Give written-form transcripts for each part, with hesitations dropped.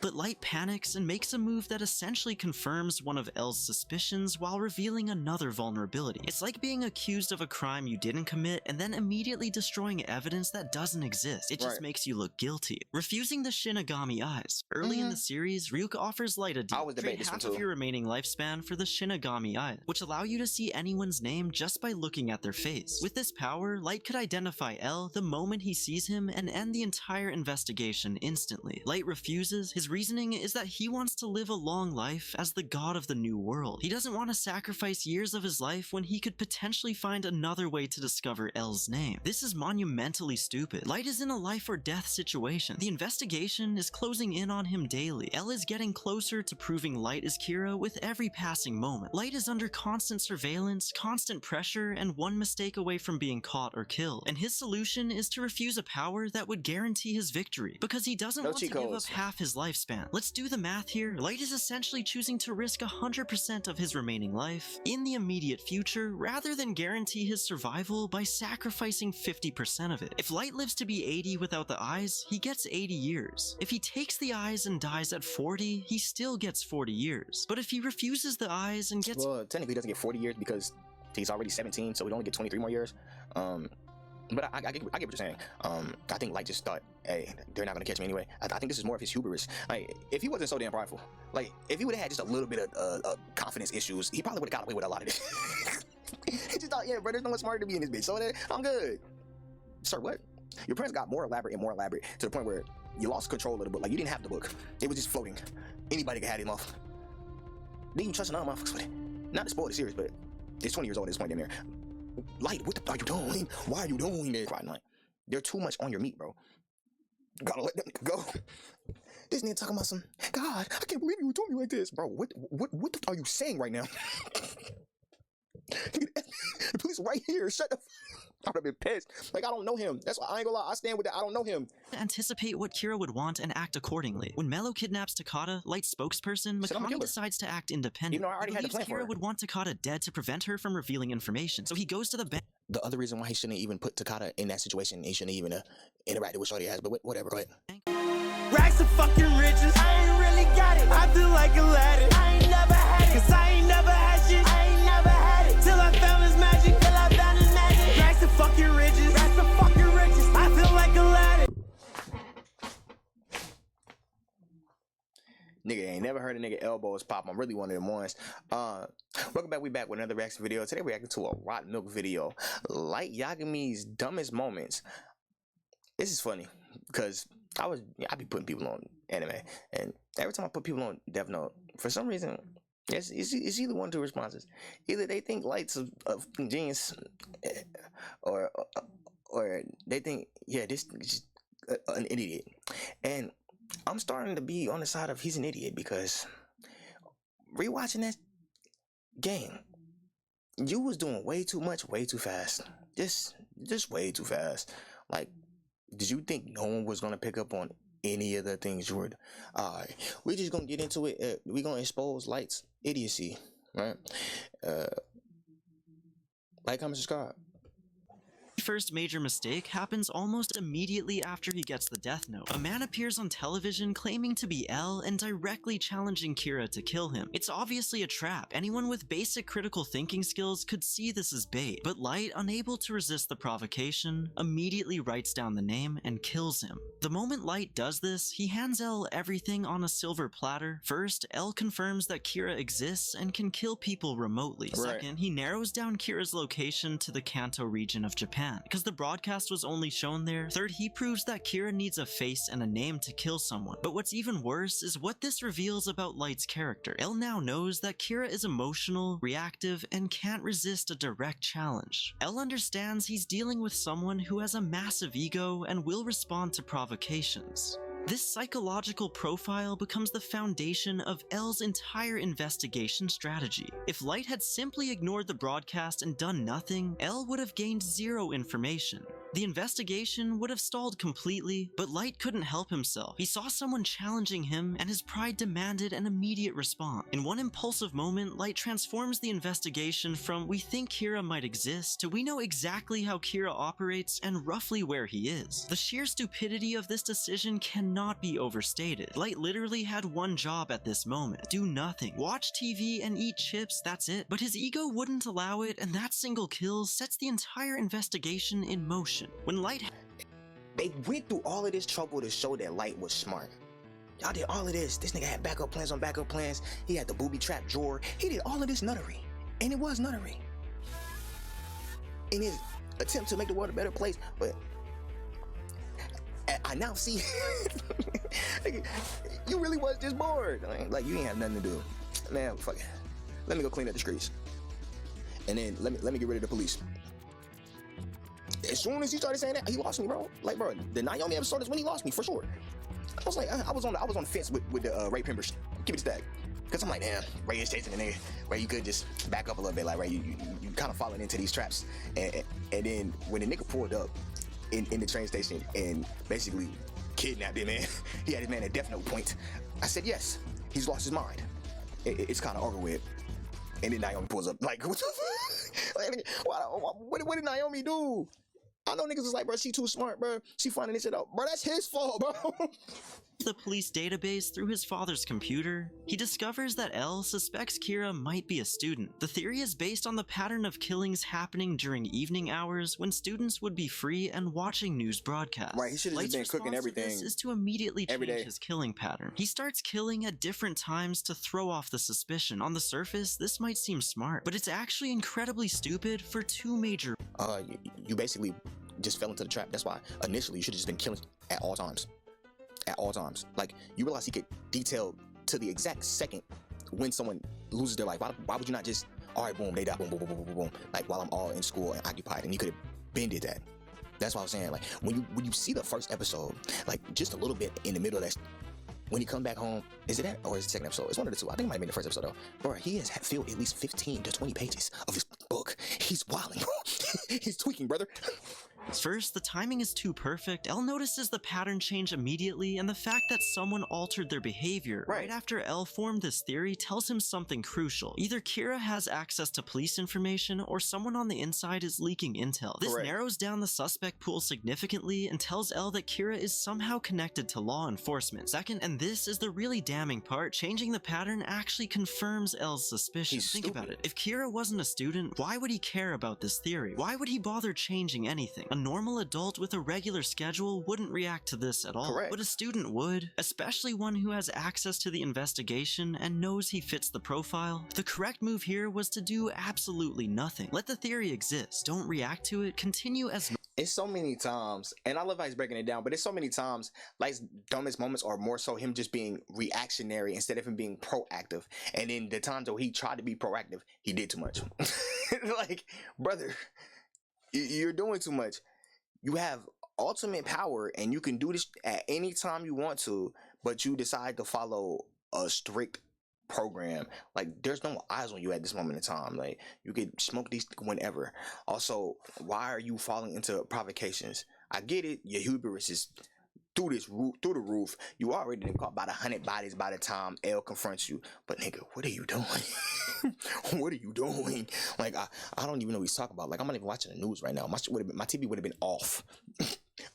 But Light panics and makes a move that essentially confirms one of L's suspicions while revealing another vulnerability. It's like being accused of a crime you didn't commit and then immediately destroying evidence that doesn't exist. It just makes you look guilty. Refusing the Shinigami eyes. Early in the series, Ryuk offers Light a deal. Trade half of your remaining lifespan for the Shinigami eyes, which allow you to see anyone's name just by looking at their face. With this power, Light could identify L the moment he sees him and end the entire investigation instantly. Light refuses. His reasoning is that he wants to live a long life as the god of the new world. He doesn't want to sacrifice years of his life when he could potentially find another way to discover L's name. This is monumentally stupid. Light is in a life or death situation. The investigation is closing in on him daily. L is getting closer to proving Light is Kira with every passing moment. Light is under constant surveillance, constant pressure, and one mistake away from being caught or killed. And his solution is to refuse a power that would guarantee his victory, because he doesn't want to give up half his lifespan. Let's do the math here. Light is essentially choosing to risk 100% of his remaining life in the immediate future rather than guarantee his survival by sacrificing 50% of it. If Light lives to be 80 without the eyes, he gets 80 years. If he takes the eyes and dies at 40, he still gets 40 years. But if he refuses the eyes and gets... Well, technically he doesn't get 40 years because he's already 17, so he'd only get 23 more years. But I get what you're saying. I think Light just thought, hey, they're not gonna catch me anyway. I think this is more of his hubris. Like, if he wasn't so damn prideful, like, if he would have had just a little bit of confidence issues, he probably would have got away with a lot of this. He just thought, yeah, bro, there's no one smarter than me in this bitch, so I'm good. Sir, what? Your plans got more elaborate and more elaborate to the point where you lost control of the book. Like, you didn't have the book. It was just floating. Anybody could have him off. Then you trust another motherfuckers with it. Not to spoil the series, but it's 20 years old at this point in there. Light, what the fuck are you doing? Why are you doing this? Like, they're too much on your meat, bro. Gotta let them go. This nigga talking about some, God, I can't believe you were doing me like this. Bro, what are you saying right now? The police right here, shut the f. I would have been pissed. Like, I don't know him. That's why I ain't gonna lie. I stand with that. I don't know him. Anticipate what Kira would want and act accordingly. When Mello kidnaps Takata, Light's spokesperson, Mikami decides to act independent. Even though I already had the plan for Kira it. would want Takata dead to prevent her from revealing information, so he goes to the bank. The other reason why he shouldn't even put Takata in that situation, he shouldn't even interacted with Shorty has, but whatever, go ahead. Racks of fucking riches, I ain't really got it. I feel like Aladdin, I ain't never had it. Cause I ain't never had shit, I ain't never had it. Till I found his magic, till I found his magic. Racks of fucking riches, racks of fucking riches, I feel like Aladdin. Nigga ain't never heard a nigga elbows pop. I'm really one of them ones. Welcome back. We back with another reaction video. Today we're reacting to a Rotten Milk video. Like Yagami's dumbest moments. This is funny because I be putting people on anime, and every time I put people on Death Note, for some reason, it's either one of two responses. Either they think Light's a genius, or they think, yeah, this is an idiot. And I'm starting to be on the side of he's an idiot, because rewatching that game, you was doing way too much, way too fast. Just way too fast. Like, did you think no one was gonna pick up on any of the things you were? Alright, we're just gonna get into it. We're gonna expose Light's idiocy, right? Like, comment, subscribe. First major mistake happens almost immediately after he gets the death note. A man appears on television claiming to be L and directly challenging Kira to kill him. It's obviously a trap. Anyone with basic critical thinking skills could see this as bait, but Light, unable to resist the provocation, immediately writes down the name and kills him. The moment Light does this, he hands L everything on a silver platter. First, L confirms that Kira exists and can kill people remotely. Second, he narrows down Kira's location to the Kanto region of Japan, because the broadcast was only shown there. Third, he proves that Kira needs a face and a name to kill someone. But what's even worse is what this reveals about Light's character. L now knows that Kira is emotional, reactive, and can't resist a direct challenge. L understands he's dealing with someone who has a massive ego and will respond to provocations. This psychological profile becomes the foundation of L's entire investigation strategy. If Light had simply ignored the broadcast and done nothing, L would have gained zero information. The investigation would have stalled completely, but Light couldn't help himself. He saw someone challenging him, and his pride demanded an immediate response. In one impulsive moment, Light transforms the investigation from "we think Kira might exist" to "we know exactly how Kira operates and roughly where he is." The sheer stupidity of this decision cannot not be overstated. Light literally had one job at this moment: do nothing. Watch TV and eat chips, that's it. But his ego wouldn't allow it, and that single kill sets the entire investigation in motion. When Light They went through all of this trouble to show that Light was smart. Y'all did all of this. This nigga had backup plans on backup plans. He had the booby trap drawer. He did all of this nuttery. And it was nuttery. In his attempt to make the world a better place, but I now see you really was just bored. Like you ain't have nothing to do. Man, fuck it. Let me go clean up the streets. And then let me get rid of the police. As soon as he started saying that, he lost me, bro. Like, bro, the Naomi episode is when he lost me for sure. I was like, I was on the fence with the Ray Pimbers. Give it a stack. Cause I'm like, damn, Ray is chasing the nigga. Ray, you could just back up a little bit. Like, Ray, you kind of falling into these traps. And then when the nigga pulled up in the train station and basically kidnapped him, man, he had his man at death note point. I said, yes, he's lost his mind. It's kind of over with. And then Naomi pulls up, like, what the fuck? What did Naomi do? I know niggas is like, bro, she too smart, bro. She finding this shit out. Bro, that's his fault, bro. the police database through his father's computer, he discovers that Elle suspects Kira might be a student. The theory is based on the pattern of killings happening during evening hours when students would be free and watching news broadcasts. Right, he should have just been cooking everything. This is to immediately every change day. his killing pattern. He starts killing at different times to throw off the suspicion. On the surface, this might seem smart, but it's actually incredibly stupid for two major you basically just fell into the trap. That's why initially you should have just been killing at all times. At all times. Like, you realize he could detail to the exact second when someone loses their life. Why would you not just, all right, boom, they die, boom, boom, boom, boom, boom, boom, like while I'm all in school and occupied, and you could have been did that. That's what I was saying. Like, when you see the first episode, like just a little bit in the middle of that, when he comes back home, is it that or is it the second episode? It's one of the two. I think it might have been the first episode though. Bro, he has filled at least 15 to 20 pages of his book. He's wilding, bro. He's tweaking, brother. First, the timing is too perfect. Elle notices the pattern change immediately, and the fact that someone altered their behavior right after Elle formed this theory tells him something crucial. Either Kira has access to police information, or someone on the inside is leaking intel. This narrows down the suspect pool significantly and tells Elle that Kira is somehow connected to law enforcement. Second, and this is the really damning part, changing the pattern actually confirms Elle's suspicion. Think about it. If Kira wasn't a student, why would he care about this theory? Why would he bother changing anything? A normal adult with a regular schedule wouldn't react to this at all, but a student would, especially one who has access to the investigation and knows he fits the profile. The correct move here was to do absolutely nothing. Let the theory exist, don't react to it, continue as It's so many times, and I love how he's breaking it down, but it's so many times, like, dumbest moments are more so him just being reactionary instead of him being proactive. And then the times where he tried to be proactive, he did too much. Like, brother, you're doing too much. You have ultimate power and you can do this at any time you want to, but you decide to follow a strict program. Like, there's no eyes on you at this moment in time. Like, you could smoke these whenever. Also, why are you falling into provocations? I get it, your hubris is through the roof. You already been caught by 100 bodies by the time Elle confronts you. But nigga, what are you doing? What are you doing? Like, I don't even know what he's talking about. Like, I'm not even watching the news right now. My TV would have been off.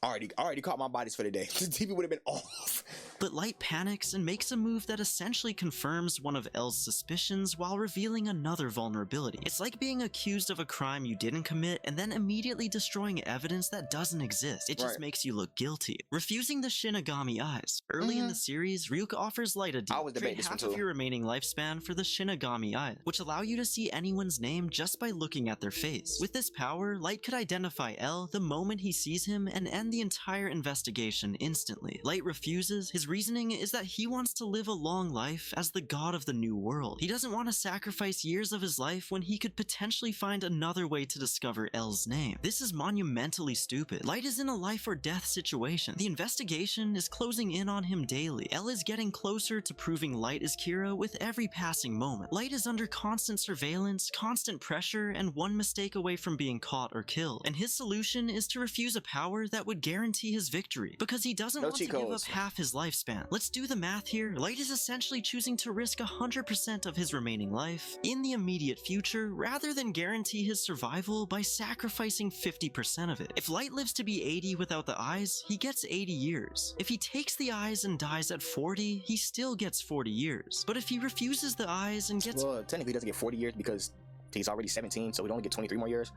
already caught my bodies for the day. The TV would have been off. But Light panics and makes a move that essentially confirms one of Elle's suspicions while revealing another vulnerability. It's like being accused of a crime you didn't commit and then immediately destroying evidence that doesn't exist. It just makes you look guilty. Refusing the Shinigami eyes. Early in the series, Ryuka offers Light a deal. Trade half of your remaining lifespan for the Shinigami eyes, which allow you to see anyone's name just by looking at their face. With this power, Light could identify Elle the moment he sees him and end the entire investigation instantly. Light refuses. His reasoning is that he wants to live a long life as the god of the new world. He doesn't want to sacrifice years of his life when he could potentially find another way to discover Elle's name. This is monumentally stupid. Light is in a life or death situation. The investigation is closing in on him daily. Elle is getting closer to proving Light is Kira with every passing moment. Light is under constant surveillance, constant pressure, and one mistake away from being caught or killed. And his solution is to refuse a power that that would guarantee his victory, because he doesn't want to give up half his lifespan. Let's do the math here. Light is essentially choosing to risk 100% of his remaining life in the immediate future, rather than guarantee his survival by sacrificing 50% of it. If Light lives to be 80 without the eyes, he gets 80 years. If he takes the eyes and dies at 40, he still gets 40 years. But if he refuses the eyes and gets... Well, technically he doesn't get 40 years because he's already 17, so he'd only get 23 more years.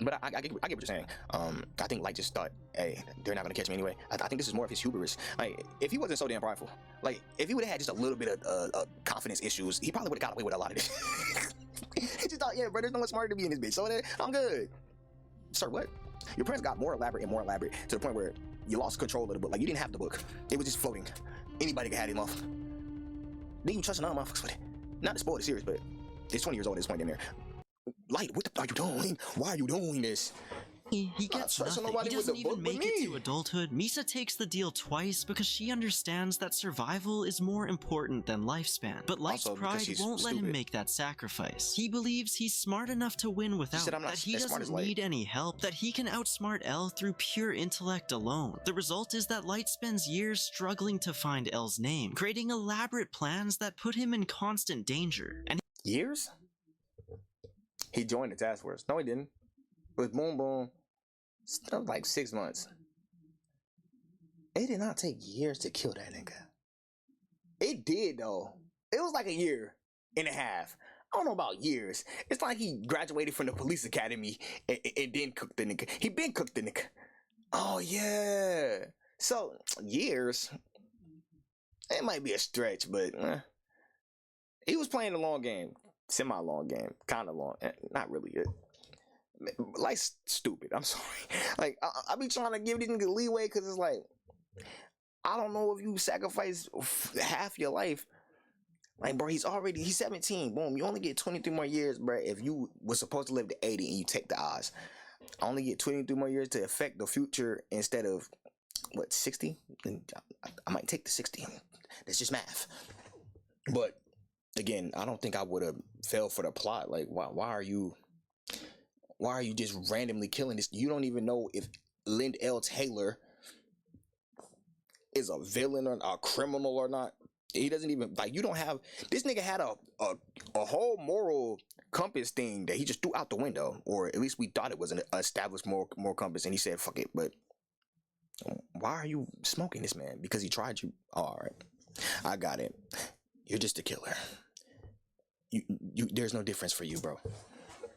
But I get what you're saying. I think Light just thought, hey, they're not gonna catch me anyway. I think this is more of his hubris. Like, if he wasn't so damn prideful, like, if he would have had just a little bit of confidence issues, he probably would have got away with a lot of this. He just thought, yeah, bro, there's no one smarter to be in this bitch, so I'm good. Sir, what? Your plans got more elaborate and more elaborate to the point where you lost control of the book. Like, you didn't have the book. It was just floating. Anybody could have him off. Then you trust another motherfuckers with it. Not to spoil the series, but it's 20 years old at this point in there. Light, what the are you doing? Why are you doing this? He gets nothing. He doesn't even make it to adulthood. Misa takes the deal twice because she understands that survival is more important than lifespan. But Light's pride won't let him make that sacrifice. He believes he's smart enough to win without, that he doesn't need any help, that he can outsmart L through pure intellect alone. The result is that Light spends years struggling to find L's name, creating elaborate plans that put him in constant danger. And years? He joined the task force. No, he didn't. With Boom Boom, still like 6 months. It did not take years to kill that nigga. It did though. It was like a year and a half. I don't know about years. It's like he graduated from the police academy and then cooked the nigga. He been cooked the nigga. Oh yeah. So years. It might be a stretch, but he was playing the long game. Semi-long game, kind of long, not really. Like stupid. I'm sorry. Like I be trying to give these niggas leeway because it's like I don't know if you sacrifice half your life. Like, bro, he's 17. Boom, you only get 23 more years, bro. If you were supposed to live to 80 and you take the odds, I only get 23 more years to affect the future instead of what 60. Then I might take the 60. That's just math. But again, I don't think I would have fell for the plot. Like, why are you just randomly killing this? You don't even know if Lind L. Taylor is a villain or a criminal or not. He doesn't even, like, you don't have, this nigga had a whole moral compass thing that he just threw out the window, or at least we thought it was an established moral compass, and he said, fuck it. But why are you smoking this man? Because he tried you. Oh, all right, I got it. You're just a killer. There's no difference for you, bro.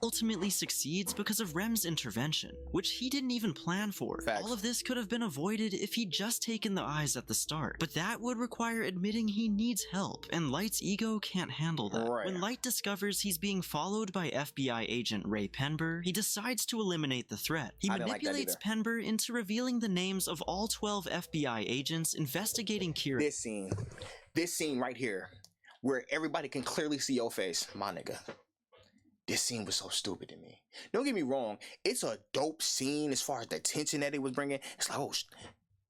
Ultimately succeeds because of Rem's intervention, which he didn't even plan for. Facts. All of this could have been avoided if he'd just taken the eyes at the start, but that would require admitting he needs help, and Light's ego can't handle that. Right. When Light discovers he's being followed by FBI agent Ray Penber, he decides to eliminate the threat. He manipulates Penber into revealing the names of all 12 FBI agents investigating Kira. This scene right here, where everybody can clearly see your face, my nigga. This scene was so stupid to me. Don't get me wrong, it's a dope scene as far as the tension that it was bringing. It's like,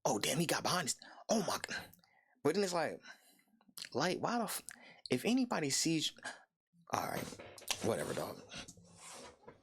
oh damn, he got behind this. Oh my god. But then it's like why the if anybody sees, all right, whatever, dog.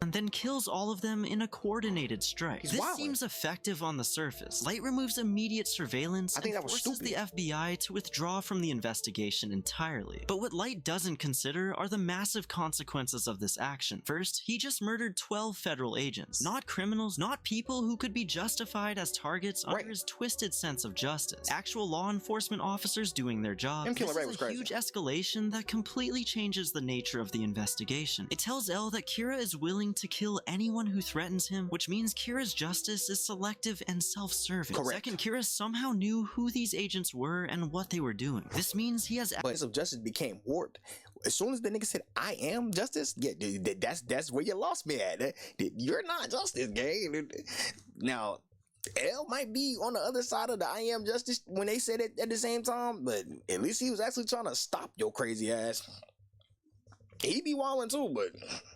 And then kills all of them in a coordinated strike. This seems effective on the surface. Light removes immediate surveillance and forces the FBI to withdraw from the investigation entirely. But what Light doesn't consider are the massive consequences of this action. First, he just murdered 12 federal agents. Not criminals, not people who could be justified as targets under his twisted sense of justice. Actual law enforcement officers doing their job. This is a huge escalation that completely changes the nature of the investigation. It tells L that Kira is willing to kill anyone who threatens him, which means Kira's justice is selective and self-serving. Second, Kira somehow knew who these agents were and what they were doing. This means he has... But of justice became warped. As soon as the nigga said, I am justice, yeah, that's where you lost me at. You're not justice, gang. Now, L might be on the other side of the I am justice when they said it at the same time, but at least he was actually trying to stop your crazy ass. He be wilding too, but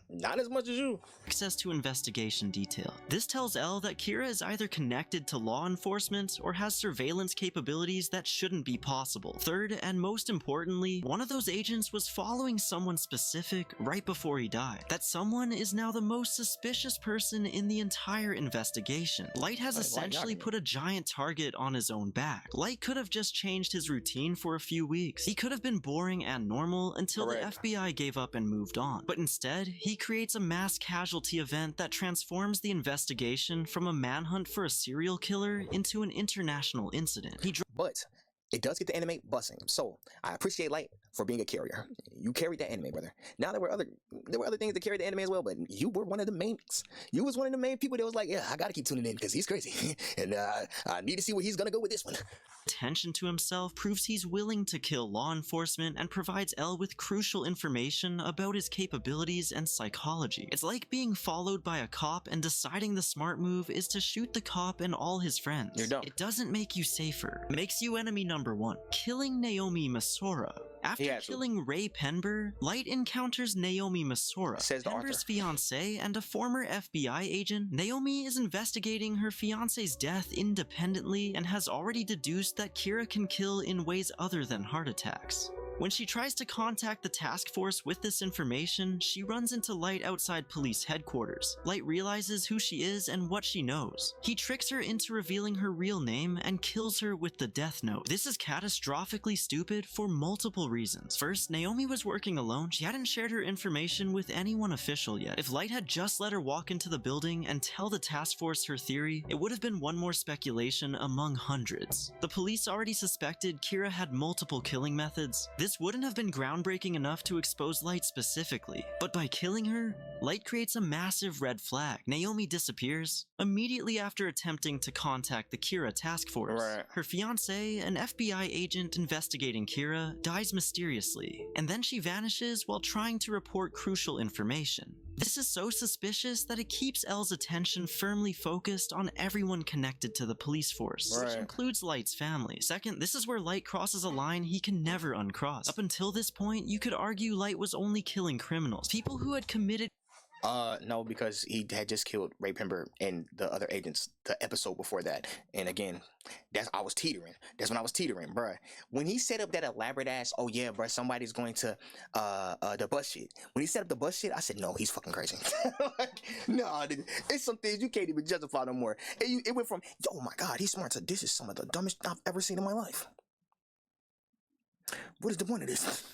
not as much as you. Access to investigation detail. This tells Elle that Kira is either connected to law enforcement or has surveillance capabilities that shouldn't be possible. Third, and most importantly, one of those agents was following someone specific right before he died. That someone is now the most suspicious person in the entire investigation. Light has essentially put a giant target on his own back. Light could have just changed his routine for a few weeks. He could have been boring and normal until the FBI gave up and moved on. But instead, he creates a mass casualty event that transforms the investigation from a manhunt for a serial killer into an international incident. But it does get the anime busting. So I appreciate Light for being a carrier. You carried that anime, brother. Now there were other things that carried the anime as well, but you were one of the main. You was one of the main people that was like, yeah, I gotta keep tuning in because he's crazy, and I need to see where he's gonna go with this one. Attention to himself proves he's willing to kill law enforcement and provides Elle with crucial information about his capabilities and psychology. It's like being followed by a cop and deciding the smart move is to shoot the cop and all his friends. You're dumb. It doesn't make you safer. It makes you enemy number one. Killing Naomi Masora. After killing Ray Penber, Light encounters Naomi Masora, Penber's fiancée and a former FBI agent. Naomi is investigating her fiancé's death independently and has already deduced that Kira can kill in ways other than heart attacks. When she tries to contact the task force with this information, she runs into Light outside police headquarters. Light realizes who she is and what she knows. He tricks her into revealing her real name and kills her with the death note. This is catastrophically stupid for multiple reasons. First, Naomi was working alone. She hadn't shared her information with anyone official yet. If Light had just let her walk into the building and tell the task force her theory, it would have been one more speculation among hundreds. The police already suspected Kira had multiple killing methods. This wouldn't have been groundbreaking enough to expose Light specifically, but by killing her, Light creates a massive red flag. Naomi disappears immediately after attempting to contact the Kira task force. Her fiancé, an FBI agent investigating Kira, dies mysteriously, and then she vanishes while trying to report crucial information. This is so suspicious that it keeps Elle's attention firmly focused on everyone connected to the police force, which includes Light's family. Second, this is where Light crosses a line he can never uncross. Up until this point, you could argue Light was only killing criminals, people who had committed. No, because he had just killed Ray Penber and the other agents the episode before that. And again, I was teetering. That's when I was teetering, bruh. When he set up that elaborate ass, oh yeah, bruh, somebody's going to the bus shit. When he set up the bus shit, I said, no, he's fucking crazy. Like, no, it's some things you can't even justify no more. It went from, oh my god, he's smart, to this is some of the dumbest I've ever seen in my life. What is the point of this?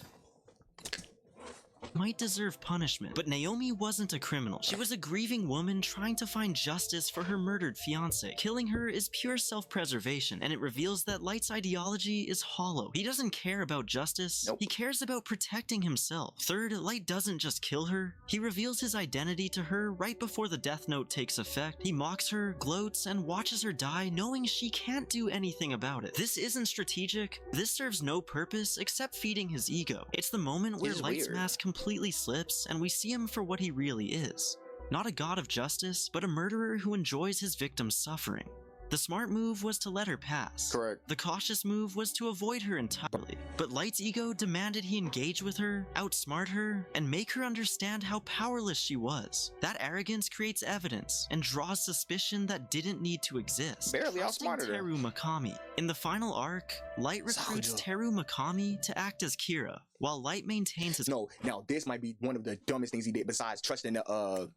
Might deserve punishment, but Naomi wasn't a criminal. She was a grieving woman trying to find justice for her murdered fiancé. Killing her is pure self-preservation, and it reveals that Light's ideology is hollow. He doesn't care about justice, he cares about protecting himself. Third, Light doesn't just kill her, he reveals his identity to her right before the death note takes effect. He mocks her, gloats, and watches her die knowing she can't do anything about it. This isn't strategic, this serves no purpose except feeding his ego. It's the moment where Light's mask completely slips and we see him for what he really is. Not a god of justice, but a murderer who enjoys his victim's suffering. The smart move was to let her pass. Correct. The cautious move was to avoid her entirely. But Light's ego demanded he engage with her, outsmart her, and make her understand how powerless she was. That arrogance creates evidence and draws suspicion that didn't need to exist. Barely outsmarted her. Teru Mikami. In the final arc, Light recruits Teru Mikami to act as Kira, while Light maintains his— No, now this might be one of the dumbest things he did besides trusting the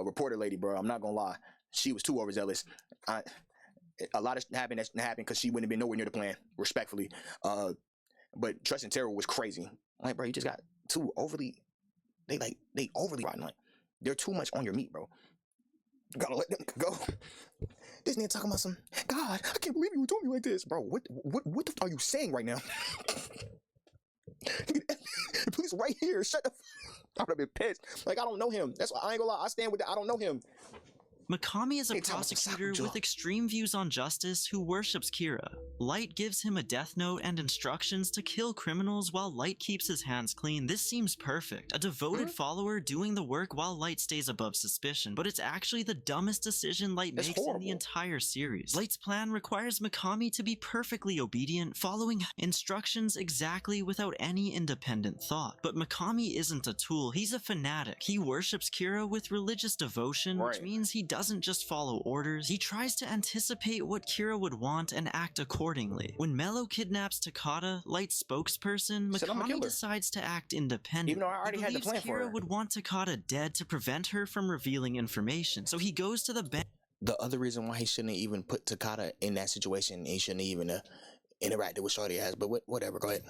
reporter lady, bro. I'm not gonna lie. She was too overzealous. A lot of happened because she wouldn't have been nowhere near the plan, respectfully. But trusting Terror was crazy. Like, bro, you just got too overly. They overly rotten. Like, they're too much on your meat, bro. You gotta let them go. This nigga talking about some God. I can't believe you told me like this, bro. What the are you saying right now? The police right here. Shut the. I would have been pissed. Like, I don't know him. That's why I ain't gonna lie. I stand with that. I don't know him. Mikami is a Hey, tell me, prosecutor Sakujo. with extreme views on justice who worships Kira. Light gives him a death note and instructions to kill criminals while Light keeps his hands clean. This seems perfect. A devoted follower doing the work while Light stays above suspicion, but it's actually the dumbest decision Light That's makes in horrible. the entire series. Light's plan requires Mikami to be perfectly obedient, following instructions exactly without any independent thought. But Mikami isn't a tool, he's a fanatic. He worships Kira with religious devotion, which Right. means he doesn't just follow orders, he tries to anticipate what Kira would want and act accordingly. When Mello kidnaps Takata, Light's spokesperson, Said, "I'm a Mikami killer." decides to act independently. Even though I already he had the believes plan for Kira her. would want Takata dead to prevent her from revealing information, so he goes to the bank The other reason why he shouldn't even put Takata in that situation, he shouldn't even interacted with Shorty as, but whatever, go ahead.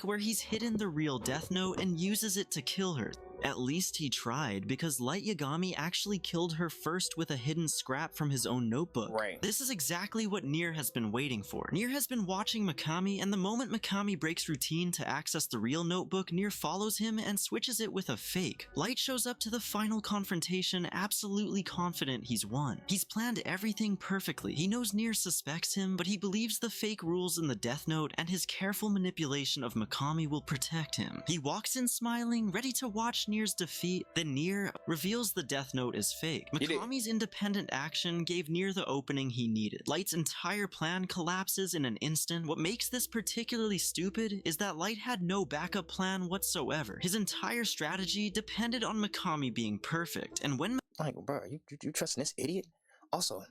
where he's hidden the real death note and uses it to kill her. At least he tried, because Light Yagami actually killed her first with a hidden scrap from his own notebook. Right. This is exactly what Nier has been waiting for. Nier has been watching Mikami, and the moment Mikami breaks routine to access the real notebook, Nier follows him and switches it with a fake. Light shows up to the final confrontation absolutely confident he's won. He's planned everything perfectly. He knows Nier suspects him, but he believes the fake rules in the death note and his careful manipulation of Mikami will protect him. He walks in smiling, ready to watch Nier's defeat. Then Nier reveals the death note is fake. He did. Mikami's independent action gave Nier the opening he needed. Light's entire plan collapses in an instant. What makes this particularly stupid is that Light had no backup plan whatsoever. His entire strategy depended on Mikami being perfect, and when Like, bro, you trusting this idiot? Also,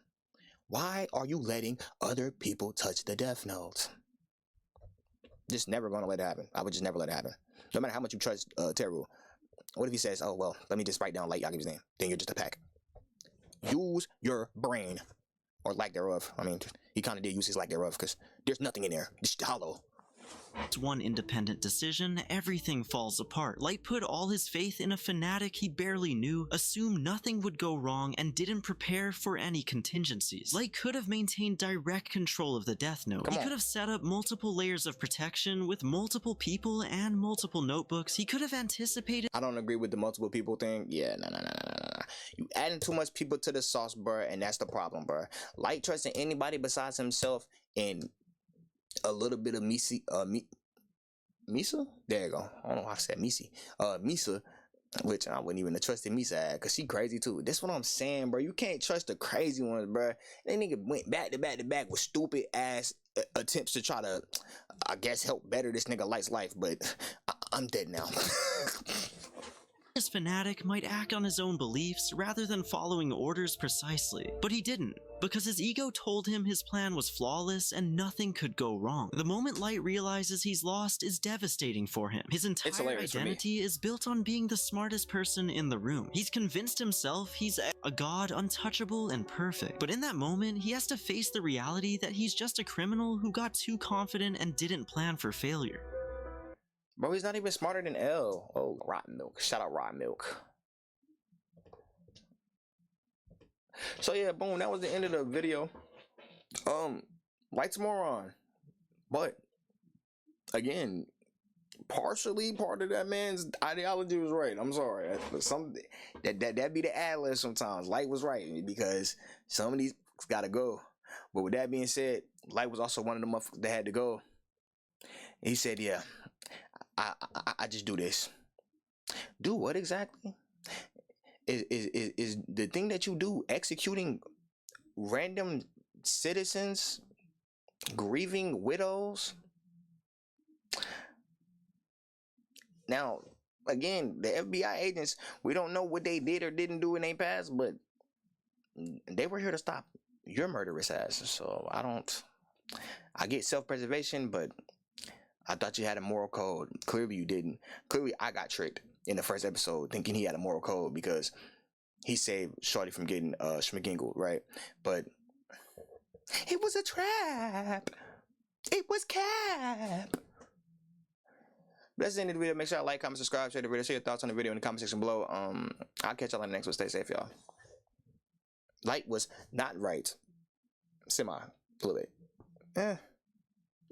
why are you letting other people touch the death notes? Just never gonna let it happen. I would just never let it happen. No matter how much you trust Teru. What if he says, oh, well, let me just write down Light Yagami's name. Then you're just a pack. Use your brain. Or lack thereof. I mean, he kind of did use his lack thereof because there's nothing in there. Just hollow. it's one independent decision, everything falls apart. Light put all his faith in a fanatic he barely knew, assumed nothing would go wrong, and didn't prepare for any contingencies. Light could have maintained direct control of the death note. Come He on. could have set up multiple layers of protection with multiple people and multiple notebooks. He could have anticipated I don't agree with the multiple people thing. Yeah, no. You adding too much people to the sauce, bruh, and that's the problem, bruh. Light trusting anybody besides himself and a little bit of Misa? There you go. I don't know how I said Misa. Misa, which I wouldn't even have trusted Misa at, because she crazy too. That's what I'm saying, bro. You can't trust the crazy ones, bro. That nigga went back to back with stupid ass attempts to try to, I guess, help better this nigga Light's life, but I'm dead now. his fanatic might act on his own beliefs rather than following orders precisely. But he didn't, because his ego told him his plan was flawless and nothing could go wrong. The moment Light realizes he's lost is devastating for him. His entire hilarious for me. identity is built on being the smartest person in the room. He's convinced himself he's a god, untouchable and perfect. But in that moment, he has to face the reality that he's just a criminal who got too confident and didn't plan for failure. Bro, he's not even smarter than L. Oh, Rotten Milk. Shout out Rotten Milk. So yeah, boom, that was the end of the video. Light's moron. But again, partially part of that man's ideology was right. I'm sorry. That be the ad lib sometimes. Light was right because some of these gotta go. But with that being said, Light was also one of the motherfuckers that had to go. He said, yeah, I just do this. Do what exactly? Is the thing that you do executing random citizens, grieving widows? Now, again, the FBI agents, we don't know what they did or didn't do in their past, but they were here to stop your murderous ass. So I get self-preservation, but I thought you had a moral code. Clearly you didn't. Clearly I got tricked in the first episode thinking he had a moral code because he saved Shorty from getting schmagingled, right? But it was a trap. It was cap. That's the end of the video. Make sure you like, comment, subscribe, share the video, share your thoughts on the video in the comment section below. I'll catch y'all on the next one. Stay safe, y'all. Light was not right. Semi, a little bit.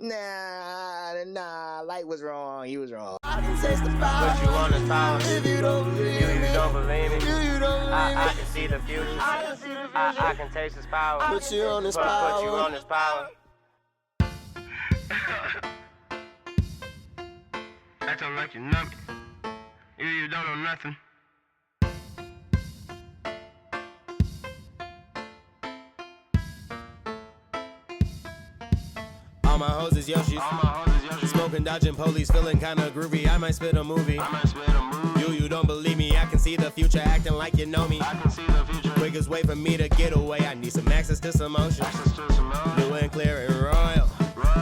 Nah, Light was wrong. He was wrong. I can taste the power. Put you on this power. If you don't believe You don't believe me. you don't believe I can see the future. I can taste this power. Put you on this Put power. you on this power. Acting like you know me. You don't know nothing. All my hoes is Yoshi. Smoking, dodging police, feeling kinda groovy. I might spit a movie. You don't believe me. I can see the future, acting like you know me. I can see the future. Quickest way for me to get away. I need some access to some motion. New and clear and royal.